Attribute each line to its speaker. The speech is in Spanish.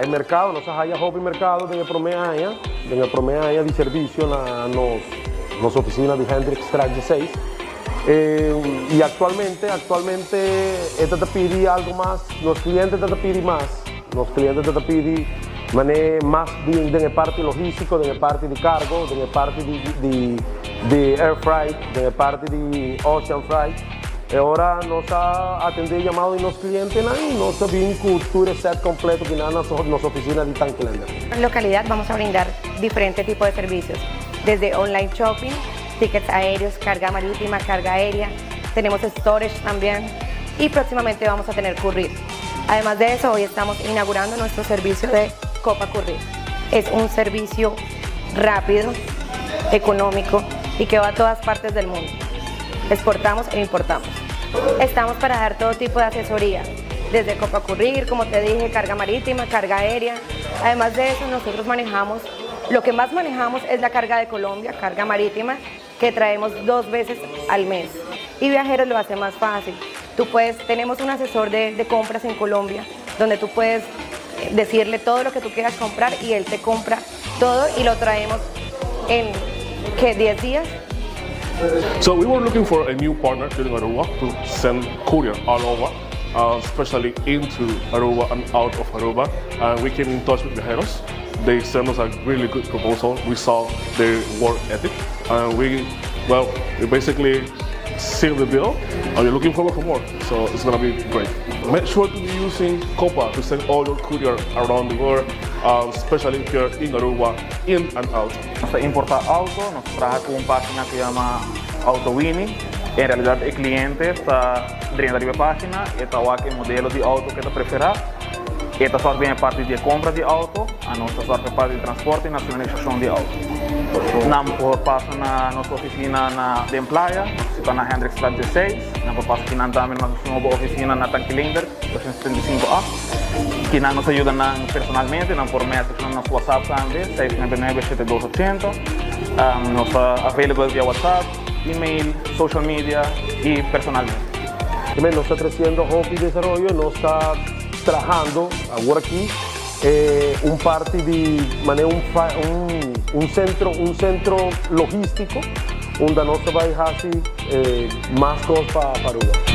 Speaker 1: il mercato, nós há hobby mercado de promeia de serviço na nossa oficina de Hendrix Track 16. E atualmente esta te pide algo mais, os clientes te pedem mais, os clientes te pedem mais de parte logística, de parte de cargo, de parte de air freight, de parte de ocean freight. E agora nós atendemos chamado de nossos clientes e nós temos cultura set completo que na nossa oficina de Tanquilander.
Speaker 2: En localidad vamos a brindar diferentes tipos de servicios, desde online shopping, tickets aéreos, carga marítima, carga aérea, tenemos storage también y próximamente vamos a tener courier. Además de eso, hoy estamos inaugurando nuestro servicio de Copa Courier. Es un servicio rápido, económico y que va a todas partes del mundo. Exportamos e importamos. Estamos para dar todo tipo de asesoría, desde Copa Courier, como te dije, carga marítima, carga aérea. Además de eso, nosotros manejamos, lo que más manejamos es la carga de Colombia, carga marítima, que traemos 2 veces al mes. Y viajeros lo hace más fácil. Tenemos un asesor de compras en Colombia, donde tú puedes decirle todo lo que tú quieras comprar y él te compra todo y lo traemos en, ¿qué? 10 días.
Speaker 3: So we were looking for a new partner here in Aruba to send courier all over, especially into Aruba and out of Aruba. We came in touch with Viajeros. They sent us a really good proposal. We saw their work ethic, and we basically sealed the deal, and we're looking forward for more. So it's gonna be great. Make sure to be using Copa to send all your courier around the world, especially here in Aruba, in and out.
Speaker 4: Nos importa auto, nos trabaja con una página que se llama AutoWinning. En realidad el cliente está dentro de la página y está aquí modelos de auto que te prefiera. Esta só vem a parte de compra de auto, a nossa só a parte de transporte e nacionalização de auto. Não por passa na nossa oficina de Playa, está na Hendrix Track 16, não por passa aqui também na nossa nova oficina na Tanquilander 275A, que nos ajuda personalmente, não por mensagem no nosso WhatsApp também, 699-7280, nossa available via WhatsApp, email, social media e personalmente.
Speaker 1: Também nós está crescendo hobby de desenvolvimento, nós está trabajando ahora aquí parte de un centro logístico donde no se va a dejar más cosas para Aruba.